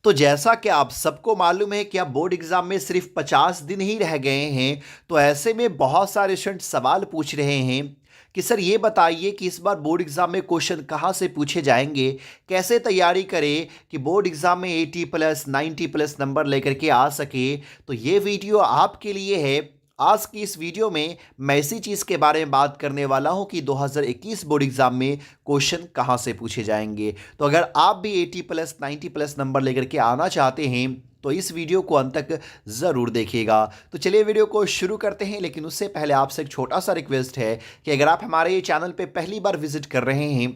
तो जैसा कि आप सबको मालूम है कि अब बोर्ड एग्जाम में सिर्फ 50 दिन ही रह गए हैं। तो ऐसे में बहुत सारे स्टूडेंट सवाल पूछ रहे हैं कि सर ये बताइए कि इस बार बोर्ड एग्जाम में क्वेश्चन कहाँ से पूछे जाएंगे, कैसे तैयारी करें कि बोर्ड एग्जाम में 80+ 90+ नंबर लेकर के आ सके। तो ये वीडियो आपके लिए है। आज की इस वीडियो में मैं इसी चीज़ के बारे में बात करने वाला हूं कि 2021 बोर्ड एग्जाम में क्वेश्चन कहां से पूछे जाएंगे। तो अगर आप भी 80+ 90+ नंबर लेकर के आना चाहते हैं तो इस वीडियो को अंत तक ज़रूर देखिएगा। तो चलिए वीडियो को शुरू करते हैं, लेकिन उससे पहले आपसे एक छोटा सा रिक्वेस्ट है कि अगर आप हमारे ये चैनल पे पहली बार विजिट कर रहे हैं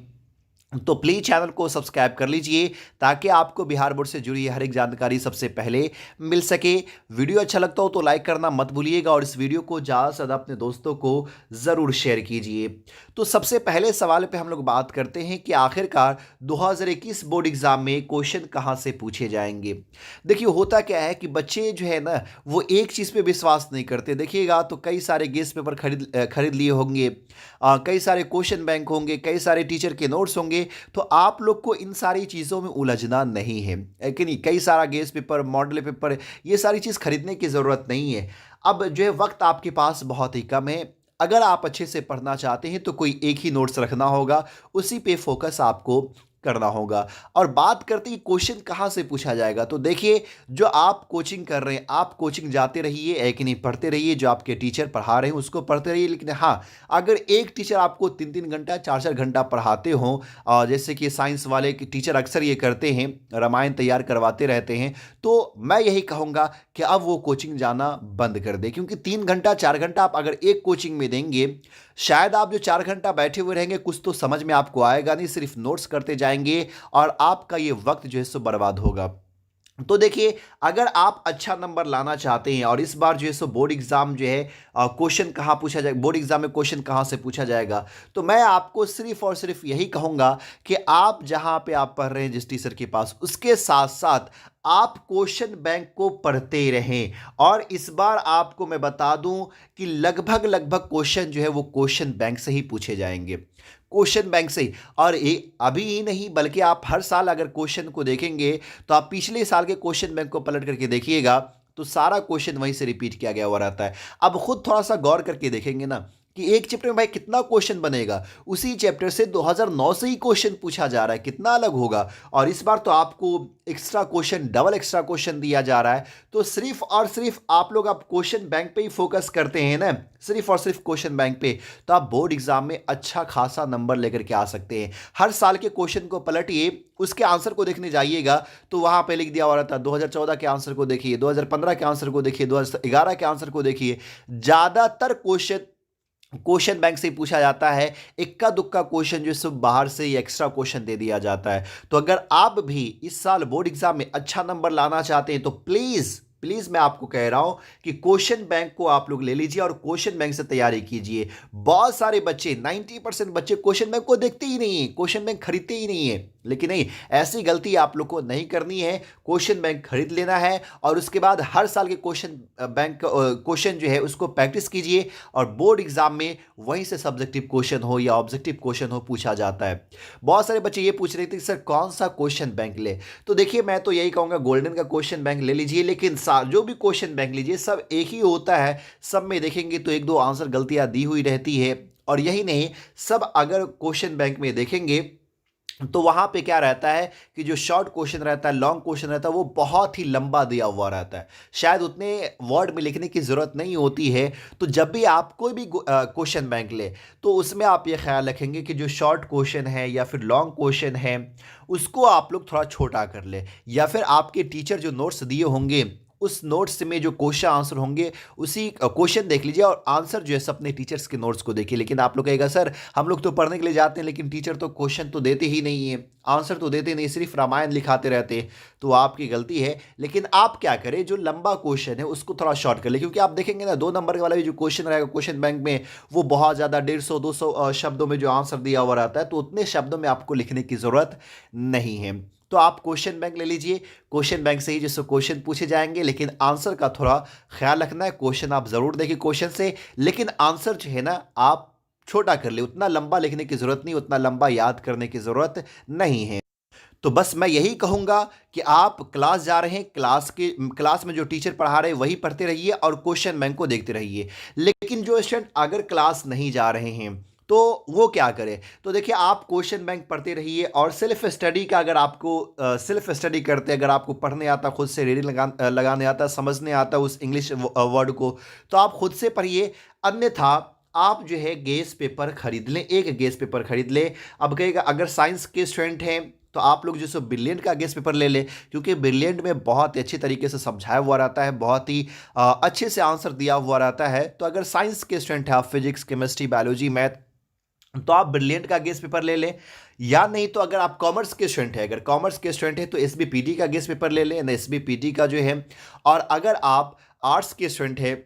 तो प्लीज़ चैनल को सब्सक्राइब कर लीजिए ताकि आपको बिहार बोर्ड से जुड़ी हर एक जानकारी सबसे पहले मिल सके। वीडियो अच्छा लगता हो तो लाइक करना मत भूलिएगा और इस वीडियो को ज़्यादा से ज़्यादा अपने दोस्तों को ज़रूर शेयर कीजिए। तो सबसे पहले सवाल पे हम लोग बात करते हैं कि आखिरकार 2021 बोर्ड एग्ज़ाम में क्वेश्चन कहाँ से पूछे जाएंगे। देखिए होता क्या है कि बच्चे जो है ना वो एक चीज़ पे विश्वास नहीं करते। देखिएगा तो कई सारे गेस्ट पेपर खरीद लिए होंगे, कई सारे क्वेश्चन बैंक होंगे, कई सारे टीचर के नोट्स होंगे। तो आप लोग को इन सारी चीज़ों में उलझना नहीं है कि नहीं। कई सारा गेस्ट पेपर, मॉडल पेपर, ये सारी चीज़ खरीदने की ज़रूरत नहीं है। अब जो है वक्त आपके पास बहुत ही कम है। अगर आप अच्छे से पढ़ना चाहते हैं तो कोई एक ही नोट्स रखना होगा, उसी पे फोकस आपको करना होगा। और बात करते हैं क्वेश्चन कहाँ से पूछा जाएगा, तो देखिए जो आप कोचिंग कर रहे हैं, आप कोचिंग जाते रहिए, एक नहीं पढ़ते रहिए। जो आपके टीचर पढ़ा रहे हैं उसको पढ़ते रहिए। लेकिन हाँ, अगर एक टीचर आपको 3-3 घंटा 4-4 घंटा पढ़ाते हों, जैसे कि साइंस वाले टीचर अक्सर ये करते हैं, रामायण तैयार करवाते रहते हैं, तो मैं यही कहूँगा कि अब वो कोचिंग जाना बंद कर दे। क्योंकि 3 घंटा 4 घंटा आप अगर एक कोचिंग में देंगे, शायद आप जो 4 घंटा बैठे हुए रहेंगे कुछ तो समझ में आपको आएगा नहीं, सिर्फ नोट्स करते जाएंगे और आपका ये वक्त जो है सो बर्बाद होगा। तो देखिए अगर आप अच्छा नंबर लाना चाहते हैं और इस बार जो है सो बोर्ड एग्जाम जो है क्वेश्चन कहाँ पूछा जाए, बोर्ड एग्जाम में क्वेश्चन कहाँ से पूछा जाएगा, तो मैं आपको सिर्फ और सिर्फ यही कहूँगा कि आप जहाँ पे आप पढ़ रहे हैं जिस टीचर के पास, उसके साथ साथ आप क्वेश्चन बैंक को पढ़ते रहें। और इस बार आपको मैं बता दूं कि लगभग लगभग क्वेश्चन जो है वो क्वेश्चन बैंक से ही पूछे जाएंगे, क्वेश्चन बैंक से ही। और ये अभी ही नहीं बल्कि आप हर साल अगर क्वेश्चन को देखेंगे तो आप पिछले साल के क्वेश्चन बैंक को पलट करके देखिएगा तो सारा क्वेश्चन वहीं से रिपीट किया गया हुआ रहता है। अब खुद थोड़ा सा गौर करके देखेंगे ना कि एक चैप्टर में भाई कितना क्वेश्चन बनेगा, उसी चैप्टर से 2009 से ही क्वेश्चन पूछा जा रहा है, कितना अलग होगा। और इस बार तो आपको extra question, double extra question दिया जा रहा है। तो सिर्फ और सिर्फ आप लोग अब क्वेश्चन बैंक पे ही फोकस करते हैं ना, सिर्फ और सिर्फ क्वेश्चन बैंक पे, तो आप बोर्ड एग्जाम में अच्छा खासा नंबर लेकर के आ सकते हैं। हर साल के क्वेश्चन को पलटिए, उसके आंसर को देखने जाइएगा तो वहां पे लिख दिया हुआ रहता है 2014 के आंसर को देखिए, 2015 के आंसर को देखिए, 2011 के आंसर को देखिए। ज्यादातर क्वेश्चन बैंक से ही पूछा जाता है। इक्का दुक्का क्वेश्चन जो सब बाहर से ही एक्स्ट्रा क्वेश्चन दे दिया जाता है। तो अगर आप भी इस साल बोर्ड एग्जाम में अच्छा नंबर लाना चाहते हैं तो प्लीज प्लीज मैं आपको कह रहा हूं कि क्वेश्चन बैंक को आप लोग ले लीजिए और क्वेश्चन बैंक से तैयारी कीजिए। बहुत सारे बच्चे, 90% बच्चे क्वेश्चन बैंक को देखते ही नहीं है, क्वेश्चन बैंक खरीदते ही नहीं है। लेकिन नहीं, ऐसी गलती आप लोग को नहीं करनी है। क्वेश्चन बैंक खरीद लेना है और उसके बाद हर साल के क्वेश्चन बैंक क्वेश्चन जो है उसको प्रैक्टिस कीजिए और बोर्ड एग्जाम में वहीं से सब्जेक्टिव क्वेश्चन हो या ऑब्जेक्टिव क्वेश्चन हो पूछा जाता है। बहुत सारे बच्चे ये पूछ रहे थे कि सर कौन सा क्वेश्चन बैंक ले, तो देखिए मैं तो यही कहूँगा गोल्डन का क्वेश्चन बैंक ले लीजिए। लेकिन जो भी क्वेश्चन बैंक लीजिए सब एक ही होता है, सब में देखेंगे तो एक दो आंसर गलतियां दी हुई रहती है। और यही नहीं, सब अगर क्वेश्चन बैंक में देखेंगे तो वहां पे क्या रहता है कि जो शॉर्ट क्वेश्चन रहता है, लॉन्ग क्वेश्चन रहता है, वो बहुत ही लंबा दिया हुआ रहता है, शायद उतने वर्ड में लिखने की जरूरत नहीं होती है। तो जब भी आप कोई भी क्वेश्चन बैंक ले तो उसमें आप ये ख्याल रखेंगे कि जो शॉर्ट क्वेश्चन है या फिर लॉन्ग क्वेश्चन है उसको आप लोग थोड़ा छोटा कर ले, या फिर आपके टीचर जो नोट्स दिए होंगे उस नोट्स में जो क्वेश्चन आंसर होंगे उसी क्वेश्चन देख लीजिए और आंसर जो है सब अपने टीचर्स के नोट्स को देखिए। लेकिन आप लोग कहेगा सर हम लोग तो पढ़ने के लिए जाते हैं लेकिन टीचर तो क्वेश्चन तो देते ही नहीं है, आंसर तो देते नहीं, सिर्फ रामायण लिखाते रहते हैं। तो आपकी गलती है। लेकिन आप क्या करें, जो लंबा क्वेश्चन है उसको थोड़ा शॉर्ट कर ले, क्योंकि आप देखेंगे ना 2 नंबर वाला भी जो क्वेश्चन रहेगा क्वेश्चन बैंक में वो बहुत ज़्यादा 150-200 शब्दों में जो आंसर दिया हुआ रहता है, तो उतने शब्दों में आपको लिखने की ज़रूरत नहीं है। तो आप क्वेश्चन बैंक ले लीजिए, क्वेश्चन बैंक से ही जिससे क्वेश्चन पूछे जाएंगे, लेकिन आंसर का थोड़ा ख्याल रखना है। क्वेश्चन आप ज़रूर देखिए क्वेश्चन से, लेकिन आंसर जो है ना आप छोटा कर ले, उतना लंबा लिखने की ज़रूरत नहीं, उतना लंबा याद करने की ज़रूरत नहीं है। तो बस मैं यही कहूँगा कि आप क्लास जा रहे हैं, क्लास में जो टीचर पढ़ा रहे हैं वही पढ़ते रहिए और क्वेश्चन बैंक को देखते रहिए। लेकिन जो स्टूडेंट अगर क्लास नहीं जा रहे हैं तो वो क्या करे? तो देखिए, आप क्वेश्चन बैंक पढ़ते रहिए और सेल्फ स्टडी का, अगर आपको सेल्फ स्टडी करते, अगर आपको पढ़ने आता, खुद से रीडिंग लगाने आता, समझने आता उस इंग्लिश वर्ड को, तो आप खुद से पढ़िए। अन्यथा आप जो है गेस पेपर खरीद लें, एक गेस पेपर खरीद लें। अब कहेगा अगर साइंस के स्टूडेंट हैं तो आप लोग जो सो ब्रिलियंट का गेस पेपर ले लें, क्योंकि ब्रिलियंट में बहुत ही अच्छी तरीके से समझाया हुआ रहता है, बहुत ही अच्छे से आंसर दिया हुआ रहता है। तो अगर साइंस के स्टूडेंट हैं आप, फिजिक्स, केमिस्ट्री, बायोलॉजी, मैथ, तो आप ब्रिलियंट का गेस पेपर ले लें। या नहीं तो अगर आप कॉमर्स के स्टूडेंट हैं, अगर कॉमर्स के स्टूडेंट हैं तो एसबीपीटी का गेस पेपर ले लें, एसबीपीटी का जो है। और अगर आप आर्ट्स के स्टूडेंट हैं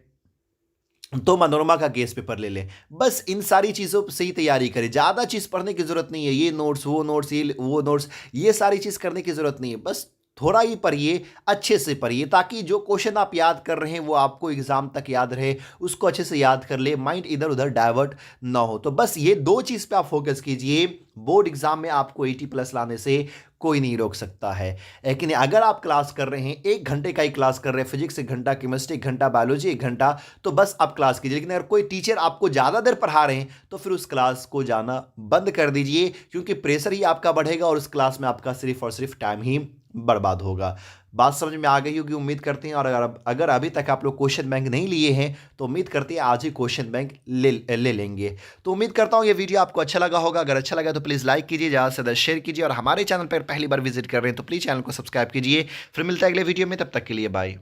तो मनोरमा का गेस पेपर ले लें। बस इन सारी चीज़ों से ही तैयारी करें, ज़्यादा चीज़ पढ़ने की ज़रूरत नहीं है। ये नोट्स, वो नोट्स, ये वो नोट्स, ये सारी चीज़ करने की ज़रूरत नहीं है। बस थोड़ा ही पढ़िए, अच्छे से पढ़िए, ताकि जो क्वेश्चन आप याद कर रहे हैं वो आपको एग्जाम तक याद रहे, उसको अच्छे से याद कर ले, माइंड इधर उधर डाइवर्ट ना हो। तो बस ये दो चीज़ पे आप फोकस कीजिए। बोर्ड एग्जाम में आपको 80+ लाने से कोई नहीं रोक सकता है। लेकिन अगर आप क्लास कर रहे हैं, 1 घंटे का ही क्लास कर रहे हैं, फिजिक्स 1 घंटा, केमिस्ट्री 1 घंटा, बायोलॉजी 1 घंटा, तो बस आप क्लास कीजिए। लेकिन अगर कोई टीचर आपको ज़्यादा देर पढ़ा रहे हैं तो फिर उस क्लास को जाना बंद कर दीजिए, क्योंकि प्रेशर ही आपका बढ़ेगा और उस क्लास में आपका सिर्फ और सिर्फ टाइम ही बर्बाद होगा। बात समझ में आ गई होगी उम्मीद करते हैं। और अगर अभी तक आप लोग क्वेश्चन बैंक नहीं लिए हैं तो उम्मीद करते हैं आज ही क्वेश्चन बैंक ले लेंगे। तो उम्मीद करता हूँ ये वीडियो आपको अच्छा लगा होगा। अगर अच्छा लगा तो प्लीज़ लाइक कीजिए, ज़्यादा से ज़्यादा शेयर कीजिए, और हमारे चैनल पर पहली बार विजिट कर रहे हैं तो प्लीज़ चैनल को सब्सक्राइब कीजिए। फिर मिलता है अगले वीडियो में, तब तक के लिए बाय।